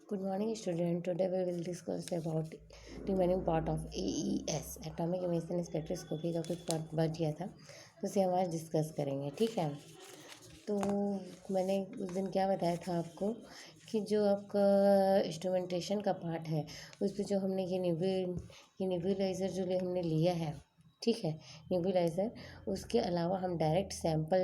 Good morning, student. Today we will discuss about remaining part of AES atomic imaging spectroscopy का कुछ part बच गया था, तो उसे हम आज डिस्कस करेंगे। ठीक है। तो मैंने उस दिन क्या बताया था आपको कि जो आपका इंस्ट्रूमेंटेशन का पार्ट है उस पर जो हमने ये नेबुलाइज़र जो हमने लिया है, ठीक है, नेबुलाइज़र, उसके अलावा हम डायरेक्ट सैंपल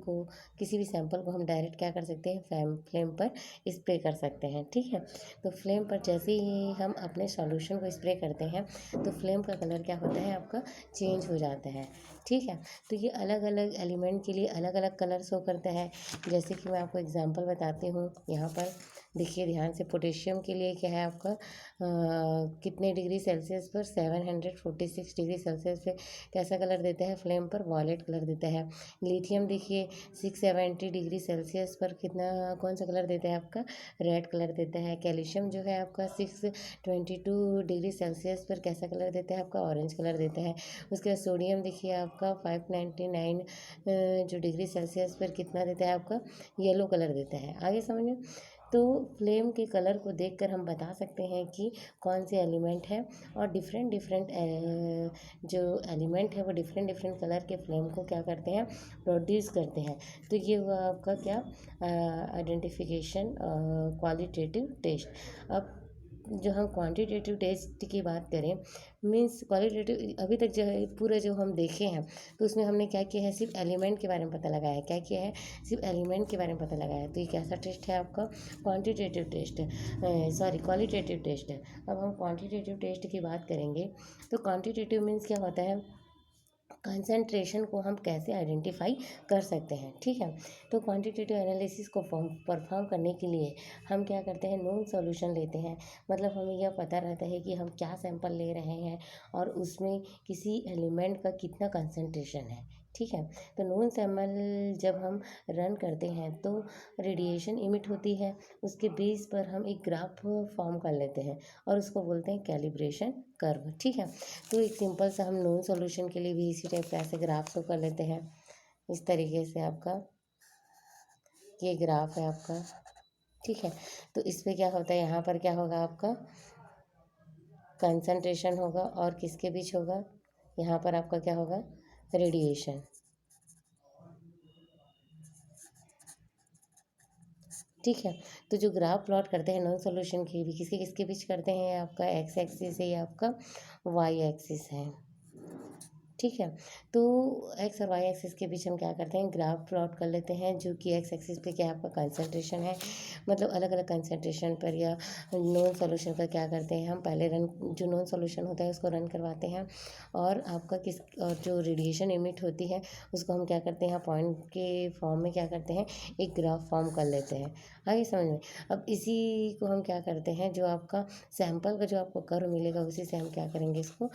को, किसी भी सैंपल को हम डायरेक्ट क्या कर सकते हैं, फ्लेम पर स्प्रे कर सकते हैं। ठीक है। तो फ्लेम पर जैसे ही हम अपने सॉल्यूशन को स्प्रे करते हैं तो फ्लेम का कलर क्या होता है, आपका चेंज हो जाता है। ठीक है। तो ये अलग अलग एलिमेंट के लिए अलग अलग कलर शो करता है। जैसे कि मैं आपको एग्जांपल बताती हूँ। यहाँ पर देखिए ध्यान से, पोटेशियम के लिए क्या है आपका कितने डिग्री सेल्सियस पर, 746 डिग्री सेल्सियस पे कैसा कलर देता है फ्लेम पर, वॉयलेट कलर देता है। लिथियम देखिए 670 डिग्री सेल्सियस पर कितना, कौन सा कलर देता है आपका, रेड कलर देता है। कैल्शियम जो है आपका 622 डिग्री सेल्सियस पर कैसा कलर देता है आपका, ऑरेंज कलर देता है। उसके बाद सोडियम देखिए आपका 599 जो डिग्री सेल्सियस पर कितना देता है आपका, येलो कलर देता है। आगे समझिए। तो फ्लेम के कलर को देखकर हम बता सकते हैं कि कौन से एलिमेंट है, और डिफरेंट डिफरेंट जो एलिमेंट है वो डिफरेंट डिफरेंट कलर के फ्लेम को क्या करते हैं, प्रोड्यूस करते हैं। तो ये हुआ आपका क्या, आइडेंटिफिकेशन क्वालिटेटिव टेस्ट। अब जो हम क्वांटिटेटिव टेस्ट की बात करें, मीन्स क्वालिटेटिव अभी तक जो है पूरा जो हम देखे हैं तो उसमें हमने क्या किया है, सिर्फ एलिमेंट के बारे में पता लगाया है। क्या किया है, सिर्फ एलिमेंट के बारे में पता लगाया है। तो ये कैसा टेस्ट है आपका, क्वांटिटेटिव टेस्ट है, सॉरी क्वालिटेटिव टेस्ट है। अब हम क्वांटिटेटिव टेस्ट की बात करेंगे तो क्वांटिटेटिव मीन्स क्या होता है, कंसंट्रेशन को हम कैसे आइडेंटिफाई कर सकते हैं। ठीक है। तो क्वांटिटेटिव एनालिसिस को परफॉर्म करने के लिए हम क्या करते हैं, नोन सॉल्यूशन लेते हैं। मतलब हमें यह पता रहता है कि हम क्या सैंपल ले रहे हैं और उसमें किसी एलिमेंट का कितना कंसंट्रेशन है। ठीक है। तो नोन सैंपल जब हम रन करते हैं तो रेडिएशन इमिट होती है, उसके बेस पर हम एक ग्राफ फॉर्म कर लेते हैं और उसको बोलते हैं कैलिब्रेशन कर्व। ठीक है। तो एक सिंपल सा हम नोन सॉल्यूशन के लिए भी इसी टाइप का ऐसे ग्राफ शो कर लेते हैं। इस तरीके से आपका ये ग्राफ है आपका। ठीक है। तो इस पे क्या होता है, यहाँ पर क्या होगा आपका कंसंट्रेशन होगा और किसके बीच होगा, यहाँ पर आपका क्या होगा, रेडिएशन। ठीक है। तो जो ग्राफ प्लॉट करते हैं नॉन सॉल्यूशन की भी किसके किसके बीच करते हैं, आपका एक्स एक्सिस है या आपका वाई एक्सिस है। ठीक है। तो एक्स और वाई एक्सिस के बीच हम क्या करते हैं, ग्राफ प्लॉट कर लेते हैं, जो कि एक्स एक्सिस पे क्या आपका कंसंट्रेशन है, मतलब अलग अलग कंसंट्रेशन पर, या नॉन सॉल्यूशन का क्या करते हैं हम पहले रन, जो नॉन सॉल्यूशन होता है उसको रन करवाते हैं, और आपका किस, और जो रेडिएशन इमिट होती है उसको हम क्या करते हैं, पॉइंट के फॉर्म में क्या करते हैं, एक ग्राफ फॉर्म कर लेते हैं। आगे समझ में। अब इसी को हम क्या करते हैं, जो आपका सैंपल का जो आपको कर्व मिलेगा उसी से हम क्या करेंगे, इसको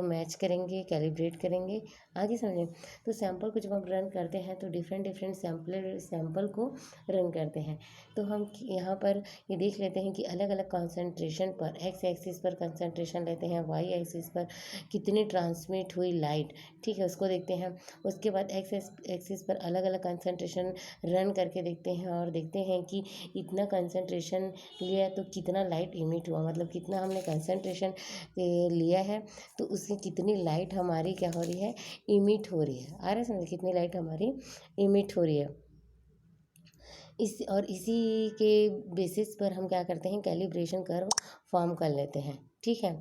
मैच करेंगे, कैलिब्रेट करेंगे। आगे समझें। तो सैंपल को जब हम रन करते हैं तो डिफरेंट डिफरेंट सैंपल को रन करते हैं। तो हम यहाँ पर ये देख लेते हैं कि अलग अलग कंसंट्रेशन पर, एक्स एक्सिस पर कंसंट्रेशन लेते हैं, वाई एक्सिस पर कितनी ट्रांसमिट हुई लाइट, ठीक है, उसको देखते हैं। उसके बाद एक्स एक्सिस पर अलग अलग कंसंट्रेशन रन करके देखते हैं और देखते हैं कि इतना कंसंट्रेशन लिया तो कितना लाइट इमिट हुआ, मतलब कितना हमने कंसंट्रेशन लिया है तो उसकी कितनी लाइट हमारी क्या हो रही है, इमिट हो रही है। आ रहा है समझ, कितनी लाइट हमारी इमिट हो रही है। इसी के बेसिस पर हम क्या करते हैं, कैलिब्रेशन कर्व फॉर्म कर लेते हैं। ठीक है।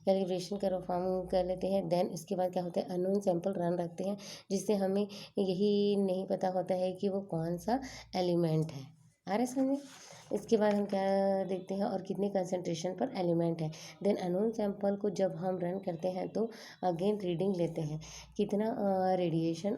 कैलिब्रेशन कर्व फॉर्म कर लेते हैं, देन इसके बाद क्या होता है, अननोन सैंपल रन रखते हैं, जिससे हमें यही नहीं पता होता है कि वो कौन सा एलिमेंट है। आ रहा है समझ। इसके बाद हम क्या देखते हैं, और कितने कंसंट्रेशन पर एलिमेंट है। देन अननोन सैंपल को जब हम रन करते हैं तो अगेन रीडिंग लेते हैं कितना रेडिएशन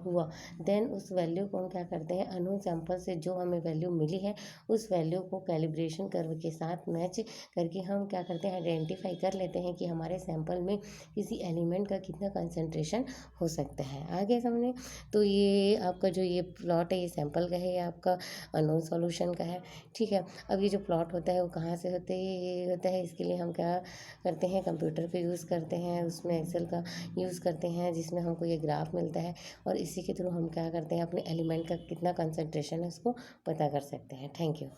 हुआ। देन उस वैल्यू को हम क्या करते हैं, अननोन सैंपल से जो हमें वैल्यू मिली है उस वैल्यू को कैलिब्रेशन कर्व के साथ मैच करके हम क्या करते हैं, आइडेंटिफाई कर लेते हैं कि हमारे सैंपल में किसी एलिमेंट का कितना कंसंट्रेशन हो सकता है। आगे समझे। तो ये आपका जो ये प्लॉट है ये सैंपल का है, ये आपका अननोन सॉल्यूशन का है। ठीक है। अब ये जो प्लॉट होता है वो कहाँ से होता है, इसके लिए हम क्या करते हैं, कंप्यूटर पे यूज़ करते हैं, उसमें एक्सेल का यूज़ करते हैं जिसमें हमको ये ग्राफ मिलता है, और इसी के थ्रू हम क्या करते हैं, अपने एलिमेंट का कितना कंसंट्रेशन है उसको पता कर सकते हैं। Thank you.